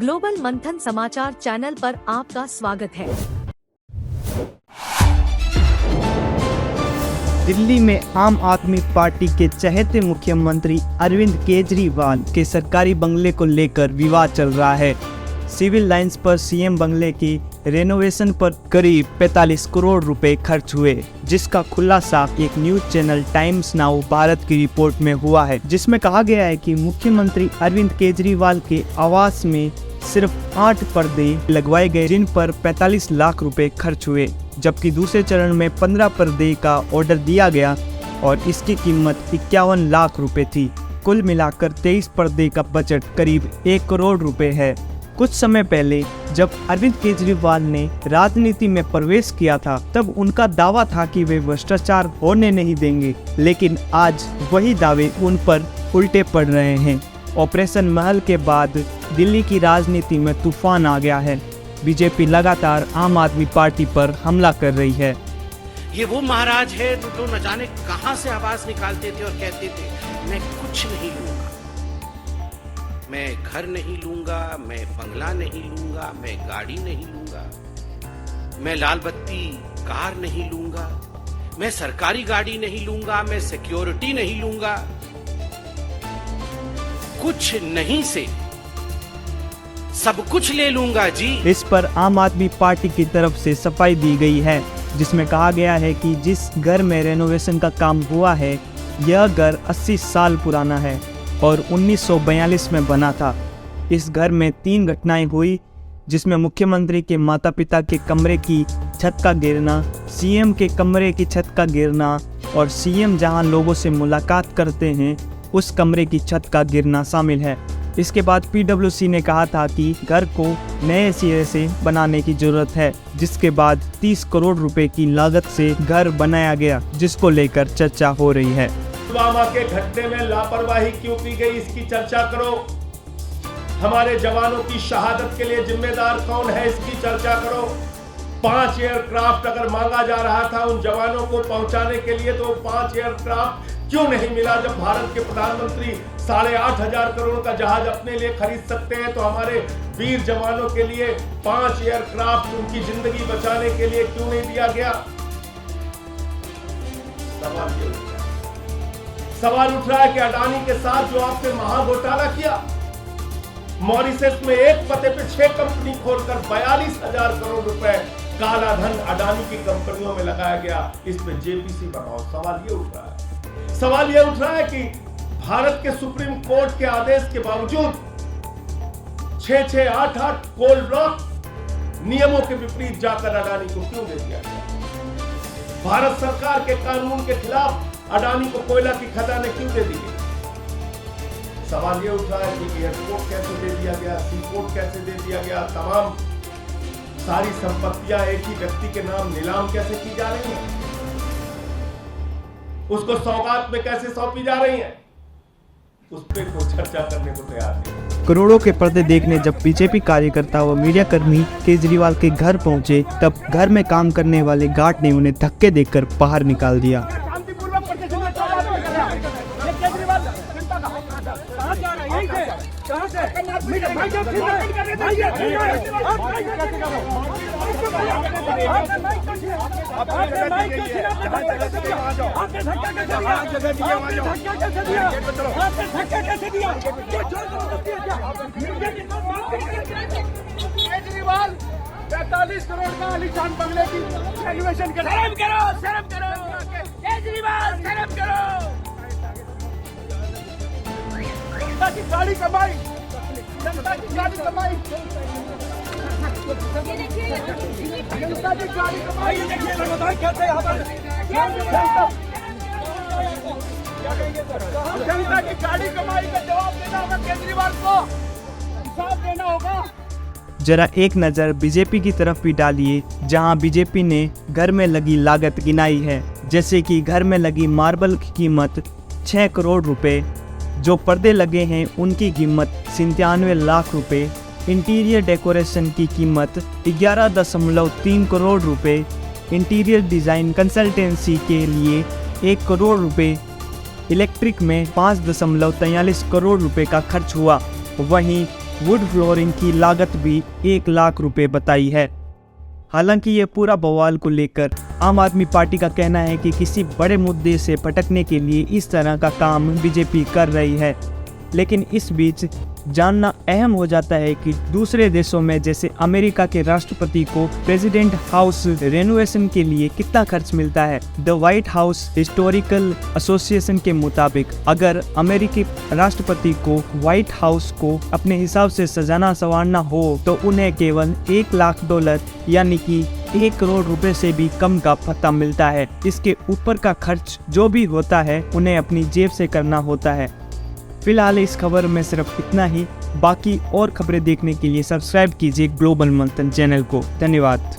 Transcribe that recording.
Global मंथन समाचार channel पर आपका स्वागत है। दिल्ली में आम आदमी पार्टी के चहेते मुख्यमंत्री अरविंद केजरीवाल के सरकारी बंगले को लेकर विवाद चल रहा है। सिविल लाइंस पर सीएम बंगले की रेनोवेशन पर करीब 45 करोड़ रुपए खर्च हुए, जिसका खुलासा एक news channel times now Bharat की रिपोर्ट में हुआ है, जिसमें कहा गया है कि मुख्यमंत्री अरविंद केजरीवाल के आवास में सिर्फ 8 पर्दे लगवाए गए, जिन पर 45 लाख रुपए खर्च हुए, जबकि दूसरे चरण में 15 पर्दे का ऑर्डर दिया गया और इसकी कीमत 51 लाख रुपए थी। कुल मिलाकर 23 पर्दे का बजट करीब 1 करोड़ रुपए है। कुछ समय पहले जब अरविंद केजरीवाल ने राजनीति में प्रवेश किया था, तब उनका दावा था कि वे भ्रष्टाचार होने नहीं देंगे, लेकिन आज वही दावे उन पर उल्टे पड़ रहे हैं। ऑपरेशन महल के बाद दिल्ली की राजनीति में तूफान आ गया है। बीजेपी लगातार आम आदमी पार्टी पर हमला कर रही है। ये वो महाराज है तो न जाने कहां से आवाज निकालते थे और कहते थे मैं कुछ नहीं लूंगा, मैं घर नहीं लूंगा, मैं बंगला नहीं लूंगा, मैं गाड़ी नहीं लूंगा, मैं लाल बत्ती कार नहीं लूंगा, मैं सरकारी गाड़ी नहीं लूंगा, मैं सिक्योरिटी नहीं लूंगा। कुछ नहीं से सब कुछ ले लूंगा जी। इस पर आम आदमी पार्टी की तरफ से सफाई दी गई है, जिसमें कहा गया है कि जिस घर में रेनोवेशन का काम हुआ है, यह घर 80 साल पुराना है और 1942 में बना था। इस घर में 3 घटनाएं हुई, जिसमें मुख्यमंत्री के माता पिता के कमरे की छत का गिरना, सीएम के कमरे की छत का गिरना और सीएम जहां लोगों से मुलाकात करते हैं उस कमरे की छत का गिरना शामिल है। इसके बाद पीडब्ल्यूसी ने कहा था कि घर को नए सिरे से बनाने की जरूरत है, जिसके बाद 30 करोड़ रुपए की लागत से घर बनाया गया, जिसको लेकर चर्चा हो रही है। पुलवामा के घटने में लापरवाही क्यों की गई, इसकी चर्चा करो। हमारे जवानों की शहादत के लिए जिम्मेदार कौन है, इसकी चर्चा करो। 5 एयरक्राफ्ट अगर मांगा जा रहा था उन जवानों को पहुंचाने के लिए, तो 5 एयरक्राफ्ट क्यों नहीं मिला? जब भारत के प्रधानमंत्री 8,500 करोड़ का जहाज अपने लिए खरीद सकते हैं, तो हमारे वीर जवानों के लिए 5 एयरक्राफ्ट उनकी जिंदगी बचाने के लिए क्यों नहीं दिया गया? सवाल उठ रहा है कि अडानी के साथ जो आपने महाघोटाला किया, मॉरिशस में एक पते पे 6 कंपनी खोलकर 42,000 करोड़ रुपए काला धन अडानी की कंपनियों में लगाया गया, इस पे जेपीसी बनाओ। सवाल ये उठ रहा है कि भारत के सुप्रीम कोर्ट के आदेश के बावजूद 6-6, 8-8 कोल ब्लॉक नियमों के विपरीत जाकर अडानी को क्यों दे दिया गया? भारत सरकार के कानून के खिलाफ अडानी को कोयला की खदानें क्यों दे दी गई? सवाल ये उठ रहा है कि एयरपोर्ट कैसे दे दिया गया, सीपोर्ट कैसे दे दिया गया, तमाम सारी संपत्तियां एक ही व्यक्ति के नाम नीलाम कैसे की जा रही हैं, उसको सौगात में कैसे सौंपी जा रही हैं, उस पर कोई चर्चा करने को तैयार नहीं। करोड़ों के पर्दे देखने जब बीजेपी कार्यकर्ता व मीडिया कर्मी केजरीवाल के घर पहुंचे, तब घर में काम करने वाले गार्ड ने उन्हें धक्के देकर बाहर निकाल दिया। केजरीवाल 45 करोड़ का आलीशान बंगले की रेनोवेशन करो। शर्म करो केजरीवाल, शर्म करो। जनता की गाड़ी कमाई, जनता की गाड़ी कमाई, जनता की गाड़ी कमाई। कैसे यहाँ पर जनता की गाड़ी कमाई का जवाब देना होगा केजरीवाल को, हिसाब देना होगा। जरा एक नज़र बीजेपी की तरफ भी डालिए, जहां बीजेपी ने घर में लगी लागत गिनाई है, जैसे कि घर में लगी मार्बल की कीमत 6 करोड़ रुपए, जो पर्दे लगे हैं उनकी कीमत 97 लाख रुपए, इंटीरियर डेकोरेशन की कीमत 11.3 करोड़ रुपए, इंटीरियर डिज़ाइन कंसल्टेंसी के लिए 1 करोड़ रुपए, इलेक्ट्रिक में 5.43 करोड़ रुपए का खर्च हुआ। वहीं वुड फ्लोरिंग की लागत भी 1 लाख रुपए बताई है। हालांकि ये पूरा बवाल को लेकर आम आदमी पार्टी का कहना है कि किसी बड़े मुद्दे से भटकने के लिए इस तरह का काम बीजेपी कर रही है। लेकिन इस बीच जानना अहम हो जाता है कि दूसरे देशों में जैसे अमेरिका के राष्ट्रपति को प्रेसिडेंट हाउस रेनोवेशन के लिए कितना खर्च मिलता है। The white house historical association के मुताबिक अगर अमेरिकी राष्ट्रपति को व्हाइट हाउस को अपने हिसाब से सजाना संवारना हो तो उन्हें केवल $1 लाख यानी कि 1 करोड़ रुपए से भी कम का पता मिलता है। इसके ऊपर का खर्च जो भी होता है उन्हें अपनी जेब से करना होता है। फिलहाल इस खबर में सिर्फ इतना ही। बाकी और खबरें देखने के लिए सब्सक्राइब कीजिए ग्लोबल मंथन चैनल को। धन्यवाद।